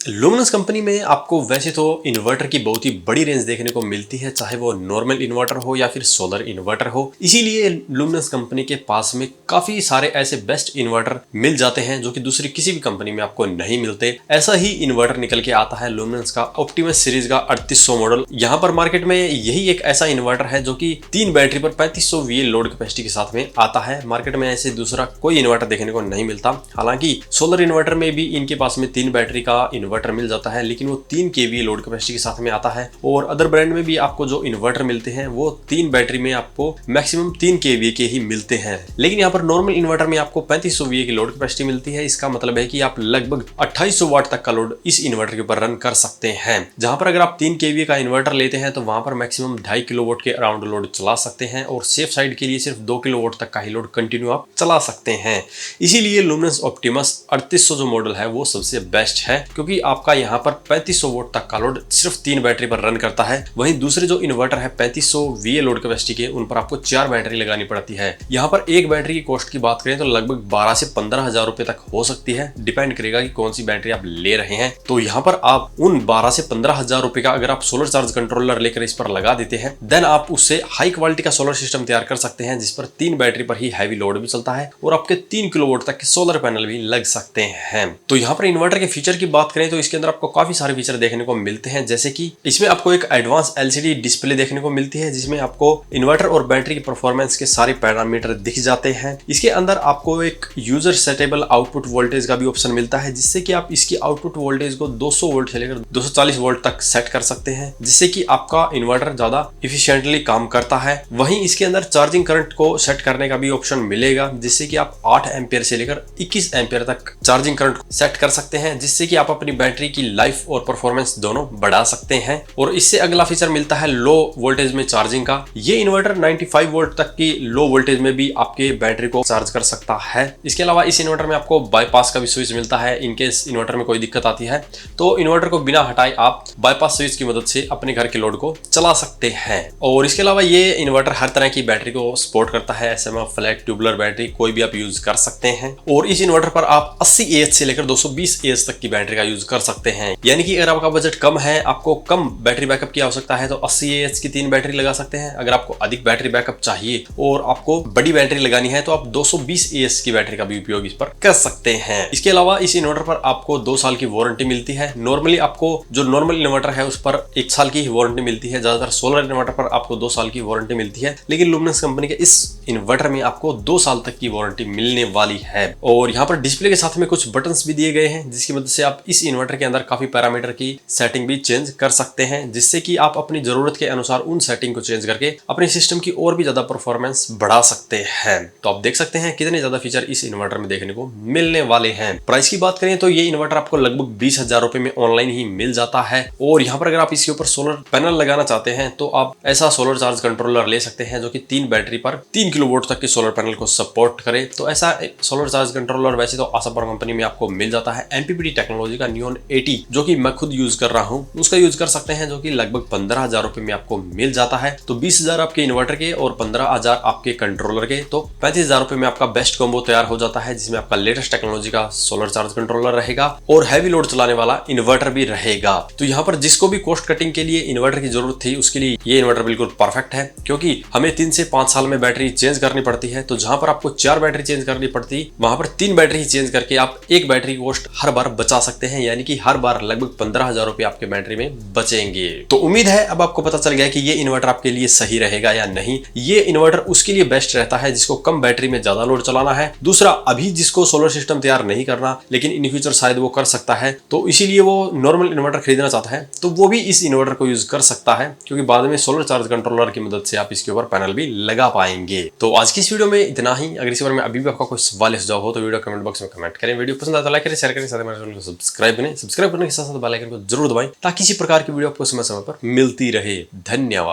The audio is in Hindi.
लुमिनस कंपनी में आपको वैसे तो इन्वर्टर की बहुत ही बड़ी रेंज देखने को मिलती है, चाहे वो नॉर्मल इन्वर्टर हो या फिर सोलर इन्वर्टर हो। इसीलिए लुमिनस कंपनी के पास में काफी सारे ऐसे बेस्ट इन्वर्टर मिल जाते हैं जो कि दूसरी किसी भी कंपनी में आपको नहीं मिलते। ऐसा ही इन्वर्टर निकल के आता है लुमिनस का ऑप्टिमस सीरीज का 3800 मॉडल। यहाँ पर मार्केट में यही एक ऐसा इन्वर्टर है जो कि 3 बैटरी पर 3500 VA लोड कैपेसिटी के साथ में आता है। मार्केट में ऐसे दूसरा कोई इन्वर्टर देखने को नहीं मिलता। हालांकि सोलर इन्वर्टर में भी इनके पास में 3 बैटरी का इन्वर्टर मिल जाता है, लेकिन वो 3 kVA लोड कैपेसिटी के साथ में आता है। और अदर ब्रांड में भी आपको जो इन्वर्टर मिलते हैं वो 3 बैटरी में आपको मैक्सिमम 3 kVA के ही मिलते हैं। लेकिन यहाँ पर नॉर्मल इन्वर्टर में आपको 3500 VA की लोड कैपेसिटी मिलती है। इसका मतलब है कि आप लगभग 2800 वाट तक का लोड इस इन्वर्टर के ऊपर रन कर सकते हैं। जहां पर अगर आप 3 kVA का इन्वर्टर लेते हैं तो वहां पर मैक्सिमम 2.5 किलोवाट के अराउंड लोड चला सकते हैं और सेफ साइड के लिए सिर्फ 2 किलोवाट तक का ही लोड कंटिन्यू आप चला सकते हैं। इसीलिए लुमिनस ऑप्टिमस 3800 जो मॉडल है वो सबसे बेस्ट है, क्योंकि आपका यहाँ पर 3500 वाट तक का लोड सिर्फ 3 बैटरी पर रन करता है। वहीं दूसरे जो इन्वर्टर है 3500 VA लोड कैपेसिटी के, उन पर आपको 4 बैटरी लगानी पड़ती है। यहाँ पर एक बैटरी की कॉस्ट की बात करें तो लगभग 12 से 15 हजार रुपए तक हो सकती है, डिपेंड करेगा कि कौन सी बैटरी आप ले रहे हैं। तो यहाँ पर आप उन 12 से 15 हजार रुपए का अगर आप सोलर चार्ज कंट्रोलर लेकर इस पर लगा देते हैं, देन आप उससे हाई क्वालिटी का सोलर सिस्टम तैयार कर सकते हैं, जिस पर 3 बैटरी पर ही हैवी लोड भी चलता है और आपके 3 किलोवाट तक के सोलर पैनल भी लग सकते हैं। तो यहाँ पर इन्वर्टर के फीचर की बात करें तो इसके अंदर आपको काफी सारे फीचर देखने को मिलते हैं, जैसे कि इसमें आपको एक एडवांस LCD डिस्प्ले देखने को मिलती है, जिसमें आपको इन्वर्टर और बैटरी की परफॉर्मेंस के सारे पैरामीटर दिख जाते हैं। इसके अंदर आपको एक यूजर सेटेबल आउटपुट वोल्टेज का भी ऑप्शन मिलता है, जिससे कि आप इसकी आउटपुट वोल्टेज को 200 वोल्ट से लेकर 240 वोल्ट तक सेट कर सकते हैं, जिससे कि आपका इन्वर्टर ज्यादा इफिशिएंटली काम करता है। वहीं इसके अंदर चार्जिंग करंट को सेट करने का भी ऑप्शन मिलेगा, जिससे कि आप 8 एम्पियर से लेकर 21 एम्पियर तक चार्जिंग करंट सेट कर सकते हैं, जिससे कि आप अपनी बैटरी की लाइफ और परफॉर्मेंस दोनों बढ़ा सकते हैं। और इससे अगला फीचर मिलता है लो वोल्टेज में चार्जिंग का। ये इन्वर्टर 95 वोल्ट तक की लो वोल्टेज में भी आपके बैटरी को चार्ज कर सकता है। इसके अलावा इस इन्वर्टर में आपको बाईपास का भी स्विच मिलता है। इनकेस इन्वर्टर में कोई दिक्कत आती है तो इन्वर्टर को बिना हटाए आप बाईपास स्विच की मदद से अपने घर के लोड को चला सकते हैं। और इसके अलावा ये इन्वर्टर हर तरह की बैटरी को सपोर्ट करता है। SMF, फ्लैट, ट्यूबुलर बैटरी कोई भी आप यूज कर सकते हैं। और इस इन्वर्टर पर आप 80 AH से लेकर 220 AH तक की बैटरी का यूज कर सकते हैं। यानी कि अगर आपका बजट कम है, आपको कम बैटरी बैकअप की आवश्यकता है, तो 80 AH की 3 बैटरी लगा सकते हैं। अगर आपको अधिक बैटरी बैकअप चाहिए और आपको बड़ी बैटरी लगानी है तो आप 220 AH की बैटरी का भी उपयोग इस पर कर सकते हैं। इसके अलावा इस इन्वर्टर पर आपको 2 साल की वारंटी मिलती है। नॉर्मली आपको जो नॉर्मल इन्वर्टर है उस पर 1 साल की वारंटी मिलती है। ज्यादातर सोलर इन्वर्टर पर आपको 2 साल की वारंटी मिलती है, लेकिन लुमिनस कंपनी के इस इन्वर्टर में आपको 2 साल तक की वारंटी मिलने वाली है। और यहाँ पर डिस्प्ले के साथ में कुछ बटन्स भी दिए गए हैं, जिसकी मदद से आप इस इन्वर्टर के अंदर काफी पैरामीटर की सेटिंग भी चेंज कर सकते हैं, जिससे कि आप अपनी जरूरत के अनुसार उन सेटिंग को चेंज करके अपने सिस्टम की और भी ज्यादा परफॉर्मेंस बढ़ा सकते हैं। तो आप देख सकते हैं कितने ज्यादा फीचर इस इन्वर्टर में देखने को मिलने वाले हैं। प्राइस की बात करें तो ये इन्वर्टर आपको लगभग 20 हजार रुपए में ऑनलाइन ही मिल जाता है। और यहाँ पर अगर आप इसके ऊपर सोलर पैनल लगाना चाहते हैं तो आप ऐसा सोलर चार्ज कंट्रोलर ले सकते हैं जो कि 3 बैटरी पर 3 किलोवाट तक के सोलर पैनल को सपोर्ट करे। तो ऐसा सोलर चार्ज कंट्रोलर वैसे तो आशा पावर कंपनी में आपको मिल जाता है। MPPT टेक्नोलॉजी का नियॉन 80 जो कि मैं खुद यूज कर रहा हूँ, उसका यूज कर सकते हैं, जो कि लगभग 15 हजार रुपए में आपको मिल जाता है। तो 20 हजार आपके इन्वर्टर के और 15 हजार आपके कंट्रोलर के, तो 35 हजार रुपए में आपका बेस्ट कॉम्बो तैयार हो जाता है, जिसमें आपका लेटेस्ट टेक्नोलॉजी का सोलर चार्ज कंट्रोलर रहेगा और हैवी लोड चलाने वाला इन्वर्टर भी रहेगा। तो यहाँ पर जिसको भी कॉस्ट कटिंग के लिए इन्वर्टर की जरूरत थी उसके लिए ये इन्वर्टर बिल्कुल परफेक्ट है, क्योंकि हमें 3 से 5 साल में बैटरी चेंज करनी पड़ती है। तो जहां पर आपको 4 बैटरी चेंज करनी पड़ती, वहां पर 3 बैटरी ही चेंज करके आप एक बैटरी कॉस्ट हर बार बचा सकते हैं, यानी कि हर बार लगभग 15 हजार रुपए आपके बैटरी में बचेंगे। तो उम्मीद है अब आपको पता चल गया कि ये इन्वर्टर आपके लिए सही रहेगा या नहीं। ये इन्वर्टर उसके लिए बेस्ट रहता है जिसको कम बैटरी में ज्यादा लोड चलाना है। दूसरा, अभी जिसको सोलर सिस्टम तैयार नहीं करना लेकिन इन फ्यूचर शायद वो कर सकता है, तो इसीलिए वो नॉर्मल इन्वर्टर खरीदना चाहता है, तो वो भी इस इन्वर्टर को यूज कर सकता है, क्योंकि बाद में सोलर चार्ज कंट्रोलर की मदद से आप इसके ऊपर पैनल भी लगा पाएंगे। तो आज की इस वीडियो में इतना ही। अगर इस बारे में अभी भी आपका कोई सवाल सुझाव हो तो वीडियो कमेंट बॉक्स में कमेंट करें। वीडियो पसंद आता है लाइक करें, शेयर करें, साथ ही हमारे चैनल को सब्सक्राइब करें। सब्सक्राइब करने के साथ साथ बेल आइकन को जरूर दबाएं ताकि इसी प्रकार की वीडियो आपको समय समय पर मिलती रहे। धन्यवाद।